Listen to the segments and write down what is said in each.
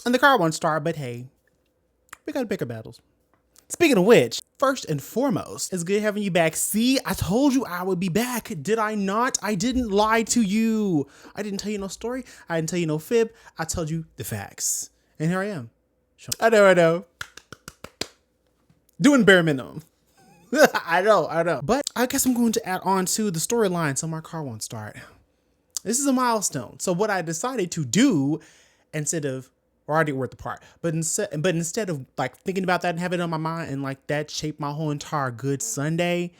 And the car won't start, but hey, we got bigger battles. Speaking of which, first and foremost, it's good having you back. See, I told you I would be back. Did I not? I didn't lie to you. I didn't tell you no story. I didn't tell you no fib. I told you the facts. And here I am. I know. Doing bare minimum. I know. But I guess I'm going to add on to the storyline so my car won't start. This is a milestone. So what I decided to do instead of, or I already worked the part, but instead of like thinking about that and having it on my mind and like that shaped my whole entire good Sunday,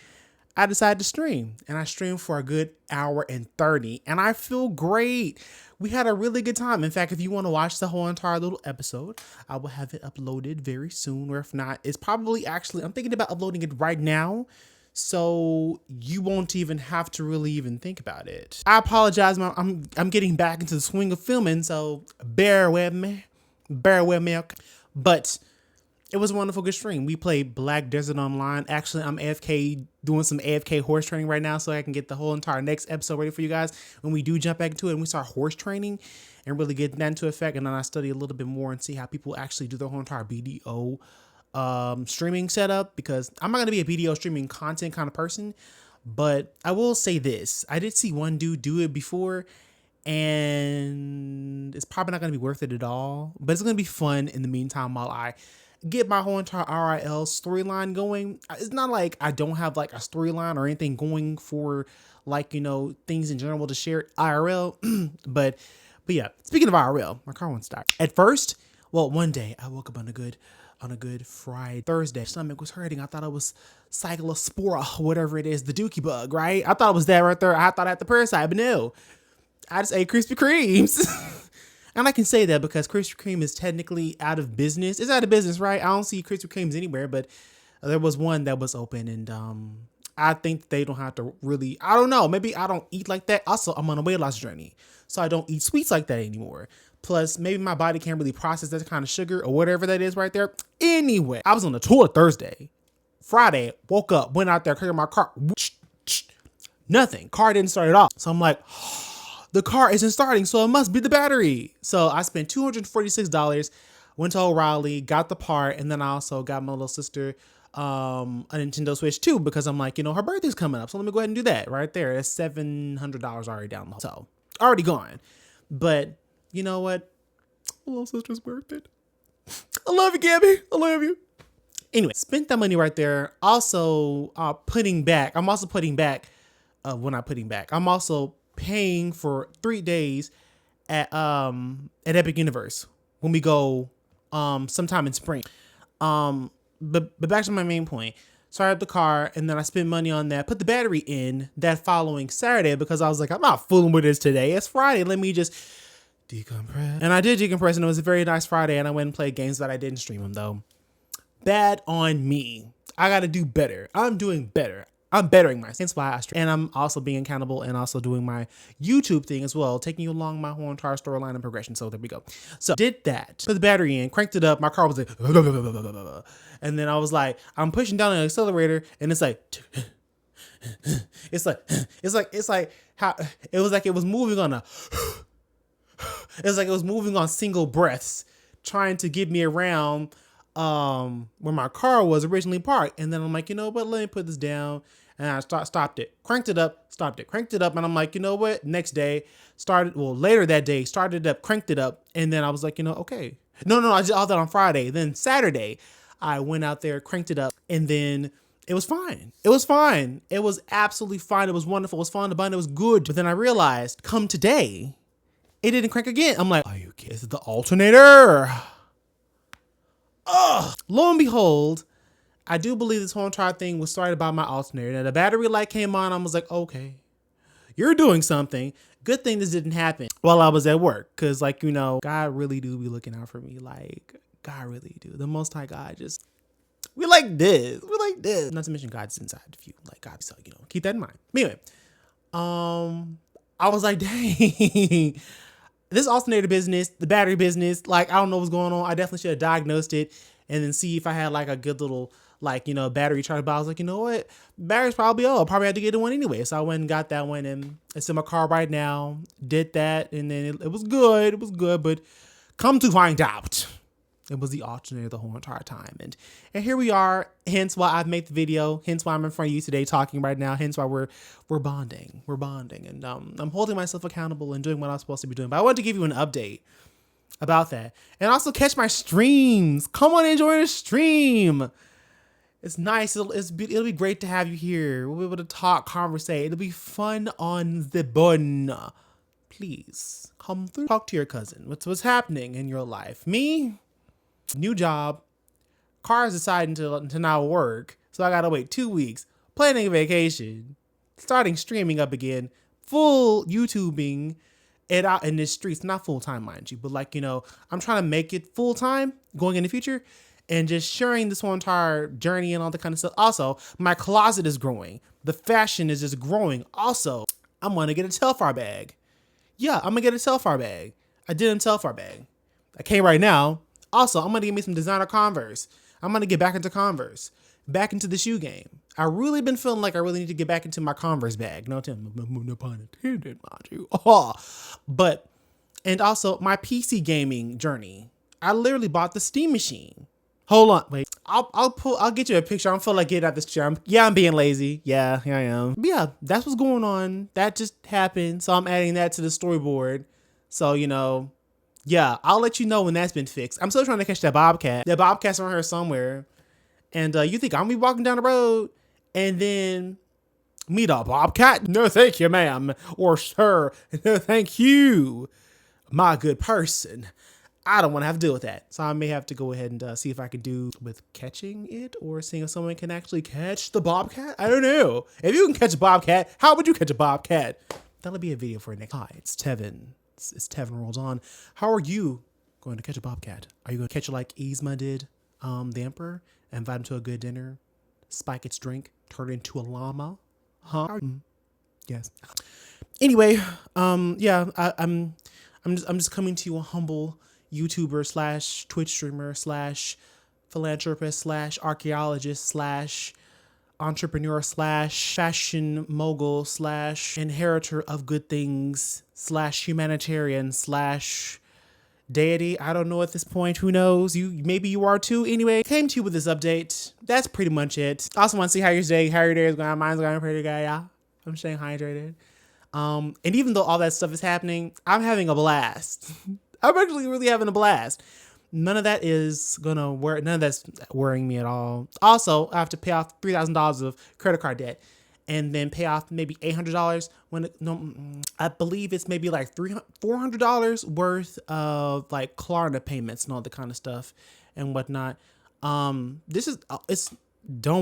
I decided to stream, and I streamed for a good hour and 30, and I feel great. We had a really good time. In fact, if you want to watch the whole entire little episode, I will have it uploaded very soon, or if not, it's probably actually, I'm thinking about uploading it right now, so you won't even have to really even think about it. I apologize, I'm getting back into the swing of filming, so bear with me. But it was a wonderful, good stream. We played Black Desert Online. Actually, I'm AFK doing some AFK horse training right now so I can get the whole entire next episode ready for you guys when we do jump back into it and we start horse training and really get that into effect. And then I study a little bit more and see how people actually do their whole entire BDO streaming setup, because I'm not going to be a BDO streaming content kind of person. But I will say this. I did see one dude do it before, and it's probably not going to be worth it at all. But it's going to be fun in the meantime while I get my whole entire RIL storyline going. It's not like I don't have like a storyline or anything going for like, you know, things in general to share IRL. but yeah, speaking of IRL, my car won't start. At first, well, one day I woke up on a good Friday, Thursday. Stomach was hurting. I thought it was cyclospora, whatever it is, the dookie bug, right? I thought it was that right there. I thought I had the parasite, but no. I just ate Krispy Kremes. And I can say that because Krispy Kreme is technically out of business. It's out of business, right? I don't see Krispy Kremes anywhere, but there was one that was open, and I think they don't have to really, I don't know, maybe I don't eat like that. Also, I'm on a weight loss journey, so I don't eat sweets like that anymore. Plus, maybe my body can't really process that kind of sugar or whatever that is right there. Anyway, I was on the tour Thursday. Friday, woke up, went out there, cleared my car. Nothing. Car didn't start at all. So I'm like, the car isn't starting, so it must be the battery. So I spent $246, went to O'Reilly, got the part, and then I also got my little sister a Nintendo Switch too, because I'm like, you know, her birthday's coming up, so let me go ahead and do that right there. That's $700 already down the hole. So already gone. But you know what? My little sister's worth it. I love you, Gabby. I love you. Anyway, spent that money right there. Also, putting back. I'm also paying for 3 days at Epic Universe when we go sometime in spring. But back to my main point. Started up the car, and then I spent money on that. Put the battery in that following Saturday because I was like, I'm not fooling with this today. It's Friday. Let me just decompress. And I did decompress, and it was a very nice Friday, and I went and played games, but I didn't stream them though. Bad on me. I got to do better. I'm doing better. I'm bettering myself. That's why I stream. And I'm also being accountable and also doing my YouTube thing as well, taking you along my whole entire storyline and progression. So there we go. So did that. Put the battery in, cranked it up. My car was like, and then I was like, I'm pushing down the accelerator, and it's like, it's like how it was like it was moving on a, it's like it was moving on single breaths, trying to get me around where my car was originally parked. And then I'm like, you know what, let me put this down. And I stopped it, cranked it up, stopped it, cranked it up. And I'm like, you know what, next day later that day, started it up, cranked it up. And then I was like, you know, okay. No, I did all that on Friday. Then Saturday, I went out there, cranked it up, and then it was fine. It was fine. It was absolutely fine. It was wonderful. It was fun to bind. It was good. But then I realized, come today, it didn't crank again. I'm like, are you kidding? This is the alternator. Lo and behold, I do believe this whole entire thing was started by my alternator. Now the battery light came on. I was like, okay, you're doing something. Good thing this didn't happen while I was at work. Cause like, you know, God really do be looking out for me. Like God really do. The Most High God just, we like this. Not to mention God's inside of you. Like God, so, you know, keep that in mind. Anyway, I was like, dang. This alternator business, the battery business, like, I don't know what's going on. I definitely should have diagnosed it and then see if I had like a good little, like, you know, battery charge. But I was like, you know what? Battery's probably old. Probably had to get one anyway. So I went and got that one, and it's in my car right now. Did that, and then it was good. It was good, but Come to find out, it was the alternator the whole entire time. And here we are, hence why I've made the video, hence why I'm in front of you today talking right now, hence why we're bonding. We're bonding. And I'm holding myself accountable and doing what I'm supposed to be doing. But I wanted to give you an update about that. And also catch my streams. Come on and join the stream. It's nice. It'll be great to have you here. We'll be able to talk, conversate. It'll be fun on the bun. Please come through. Talk to your cousin. What's happening in your life? Me? New job, car's deciding to not work, so I gotta wait 2 weeks, planning a vacation, starting streaming up again, full YouTubing it out in the streets, not full time, mind you, but like, you know, I'm trying to make it full time going in the future and just sharing this whole entire journey and all that kind of stuff. Also, my closet is growing. The fashion is just growing. Also, I'm gonna get a Telfar bag. Yeah, I'm gonna get a Telfar bag. I did a Telfar bag. I can't right now. Also, I'm going to get me some designer Converse. I'm going to get back into Converse, back into the shoe game. I really been feeling like I really need to get back into my Converse bag. No pun intended, mind you. Oh. But, and also my PC gaming journey. I literally bought the Steam machine. Hold on, wait. I'll get you a picture. I don't feel like getting out this chair. I'm being lazy. Yeah, here I am. But yeah, that's what's going on. That just happened. So I'm adding that to the storyboard. So, you know, yeah, I'll let you know when that's been fixed. I'm still trying to catch that bobcat. That bobcat's around here somewhere. And you think I'm gonna be walking down the road and then meet a bobcat? No, thank you, ma'am. Or sir. No, thank you, my good person. I don't want to have to deal with that. So I may have to go ahead and see if I can do with catching it or seeing if someone can actually catch the bobcat. I don't know. If you can catch a bobcat, how would you catch a bobcat? That'll be a video for next. Hi, it's Tevin. It's Tevin rolls on. How are you going to catch a bobcat? Are you going to catch it like Yzma did, the Emperor, invite him to a good dinner, spike its drink, turn it into a llama? Huh? Yes. Anyway, yeah, I'm just coming to you a humble YouTuber slash Twitch streamer slash philanthropist slash archaeologist slash entrepreneur slash fashion mogul slash inheritor of good things slash humanitarian slash deity. I don't know at this point. Who knows? Maybe you are too. Anyway, came to you with this update. That's pretty much it. Also want to see how your day is going. Mine's going pretty good, yeah. I'm staying hydrated. And even though all that stuff is happening, I'm having a blast. I'm actually really having a blast. None of that is gonna work. None of that's worrying me at all. Also, I have to pay off $3,000 of credit card debt, and then pay off maybe $800 I believe it's maybe like $400 worth of like Klarna payments and all the kind of stuff and whatnot. Don't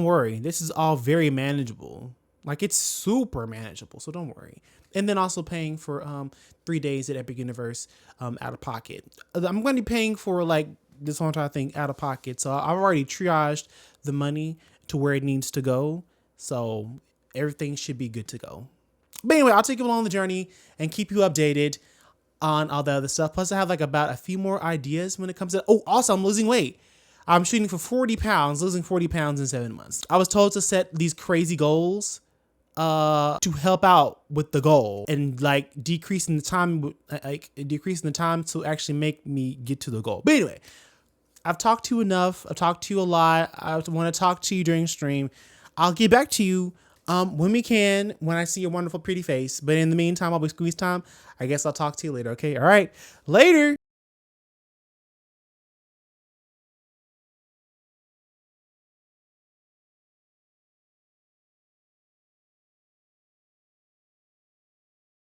worry. This is all very manageable. Like it's super manageable. So don't worry. And then also paying for 3 days at Epic Universe out of pocket. I'm going to be paying for like this whole entire thing out of pocket. So I've already triaged the money to where it needs to go. So everything should be good to go. But anyway, I'll take you along the journey and keep you updated on all the other stuff. Plus I have like about a few more ideas when it comes to, oh, also I'm losing weight. I'm shooting for 40 pounds, losing 40 pounds in 7 months. I was told to set these crazy goals to help out with the goal and like decreasing the time to actually make me get to the goal. But anyway, I've talked to you enough. I've talked to you a lot. I want to talk to you during stream. I'll get back to you when we can, when I see your wonderful pretty face. But in the meantime, I'll be squeeze time. I guess I'll talk to you later. Okay. All right. Later.